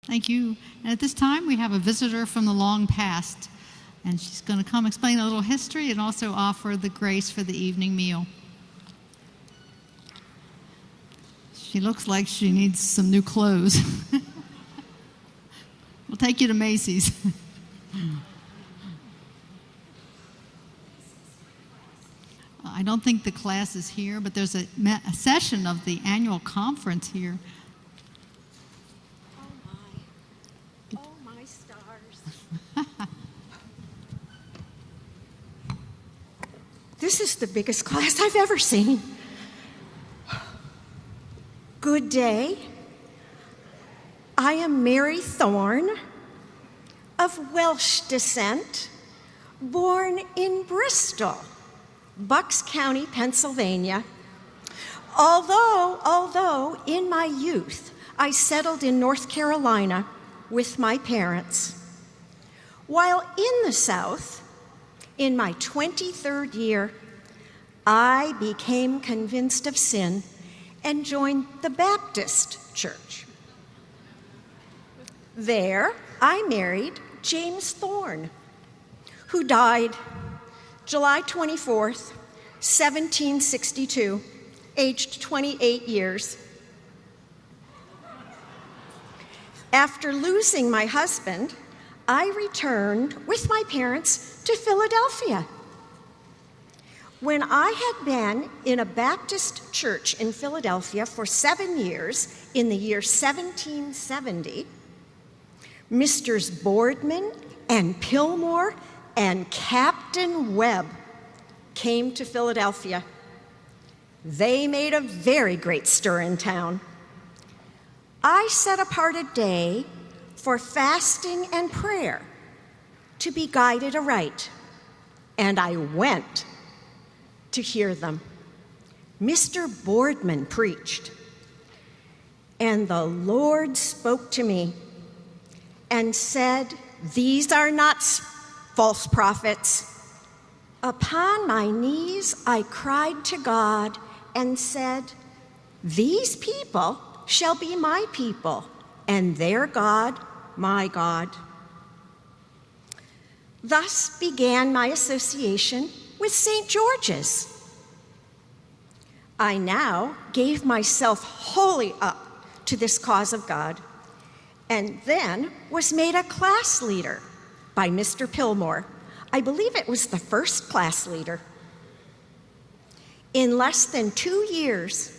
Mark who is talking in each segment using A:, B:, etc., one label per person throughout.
A: Thank you. And at this time, we have a visitor from the long past, and she's going to come explain a little history and also offer the grace for the evening meal. She looks like she needs some new clothes. We'll take you to Macy's. I don't think the class is here, but there's a session of the annual conference here.
B: Oh my stars. This is the biggest class I've ever seen. Good day. I am Mary Thorne, of Welsh descent, born in Bristol, Bucks County, Pennsylvania. Although in my youth I settled in North Carolina with my parents. While in the South, in my 23rd year, I became convinced of sin and joined the Baptist Church. There, I married James Thorne, who died July 24th, 1762, aged 28 years. After losing my husband, I returned with my parents to Philadelphia. When I had been in a Baptist church in Philadelphia for 7 years, in the year 1770, Misters Boardman and Pillmore and Captain Webb came to Philadelphia. They made a very great stir in town. I set apart a day for fasting and prayer to be guided aright, and I went to hear them. Mr. Boardman preached, and the Lord spoke to me and said, "These are not false prophets." Upon my knees, I cried to God and said, "These people shall be my people, and their God, my God." Thus began my association with St. George's. I now gave myself wholly up to this cause of God, and then was made a class leader by Mr. Pillmore. I believe it was the first class leader. In less than 2 years,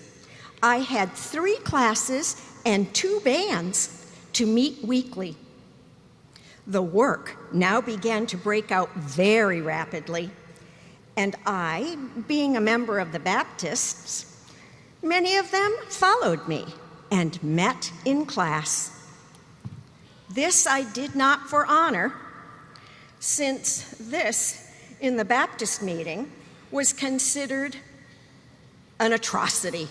B: I had 3 classes and 2 bands to meet weekly. The work now began to break out very rapidly, and I, being a member of the Baptists, many of them followed me and met in class. This I did not for honor, since this, in the Baptist meeting, was considered an atrocity.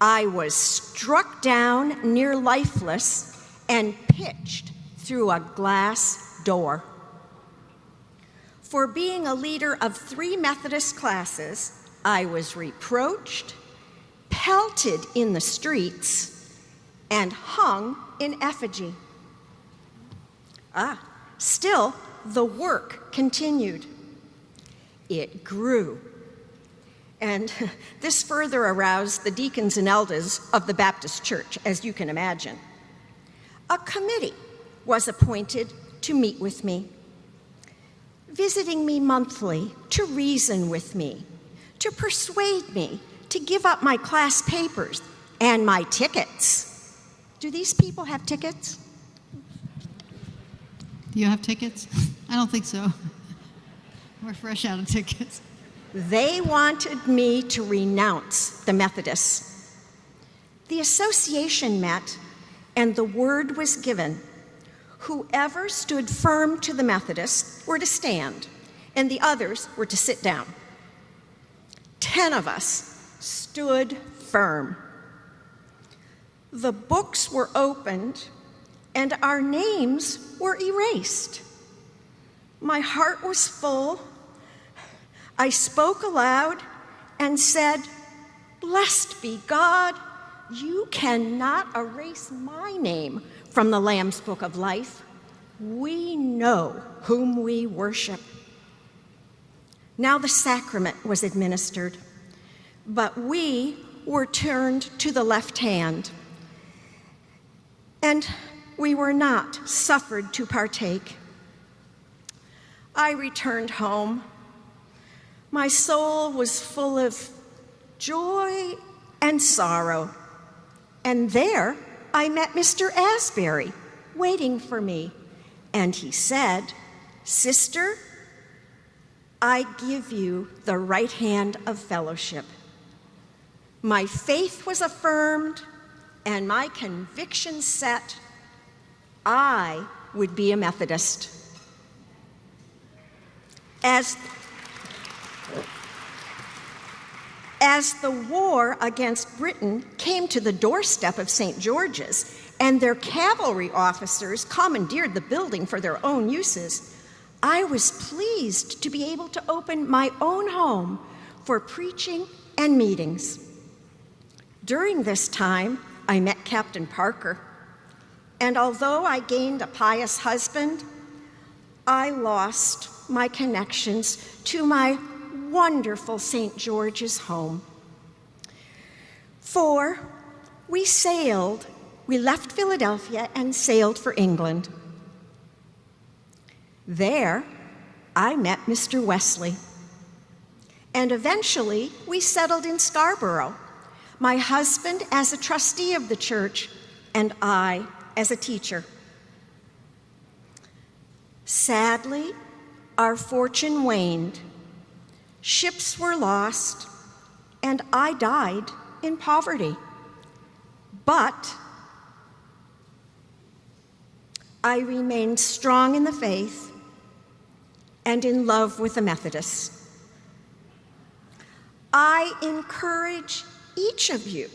B: I was struck down near lifeless and pitched through a glass door. For being a leader of 3 Methodist classes, I was reproached, pelted in the streets, and hung in effigy. Still, the work continued. It grew. And this further aroused the deacons and elders of the Baptist Church, as you can imagine. A committee was appointed to meet with me, visiting me monthly to reason with me, to persuade me to give up my class papers and my tickets. Do these people have tickets?
A: Do you have tickets? I don't think so. We're fresh out of tickets.
B: They wanted me to renounce the Methodists. The association met, and the word was given. Whoever stood firm to the Methodists were to stand, and the others were to sit down. 10 of us stood firm. The books were opened, and our names were erased. My heart was full. I spoke aloud and said, "Blessed be God you cannot erase my name from the Lamb's Book of Life. We know whom we worship. Now the sacrament was administered, but we were turned to the left hand, and we were not suffered to partake. I returned home. My soul was full of joy and sorrow, and there I met Mr. Asbury waiting for me, and he said, "Sister, I give you the right hand of fellowship." My faith was affirmed and my conviction set. I would be a Methodist. As the war against Britain came to the doorstep of St. George's and their cavalry officers commandeered the building for their own uses, I was pleased to be able to open my own home for preaching and meetings. During this time, I met Captain Parker, and although I gained a pious husband, I lost my connections to my wonderful St. George's home. For we left Philadelphia and sailed for England. There, I met Mr. Wesley, and eventually we settled in Scarborough, my husband as a trustee of the church, and I as a teacher. Sadly, our fortune waned. Ships were lost, and I died in poverty. But I remained strong in the faith and in love with the Methodists. I encourage each of you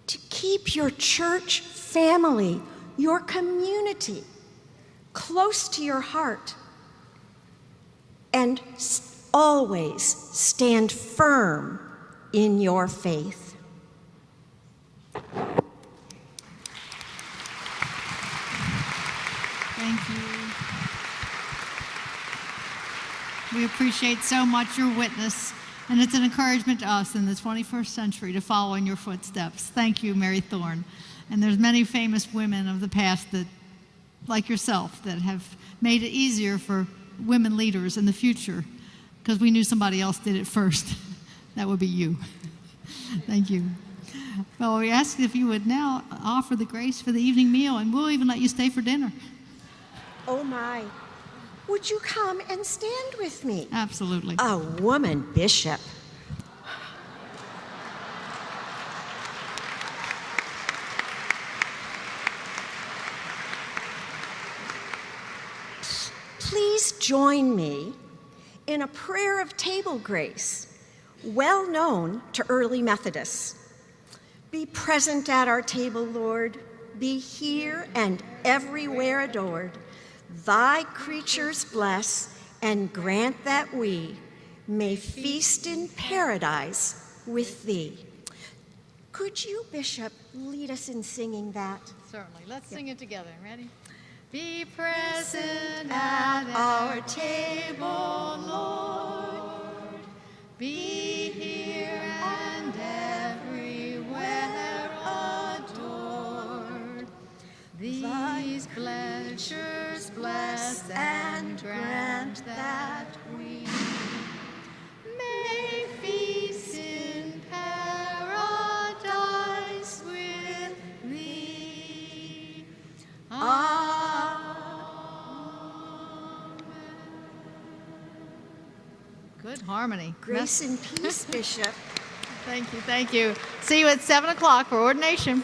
B: to keep your church family, your community, close to your heart, and always stand firm in your faith.
A: Thank you. We appreciate so much your witness, and it's an encouragement to us in the 21st century to follow in your footsteps. Thank you, Mary Thorne. And there's many famous women of the past that, like yourself, that have made it easier for women leaders in the future, because we knew somebody else did it first. That would be you. Thank you. Well, we ask if you would now offer the grace for the evening meal, and we'll even let you stay for dinner.
B: Oh my, would you come and stand with me?
A: Absolutely.
B: A woman bishop. Please join me in a prayer of table grace, well known to early Methodists. Be present at our table, Lord. Be here and everywhere adored. Thy creatures bless and grant that we may feast in paradise with thee. Could you, Bishop, lead us in singing that?
A: Certainly. Let's sing it together. Ready? Be present at our table, Lord. Be here and everywhere adored. These pleasures bless and grant that we may feast in paradise with thee. Good harmony.
B: Grace and peace, Bishop.
A: Thank you, thank you. See you at 7 o'clock for ordination.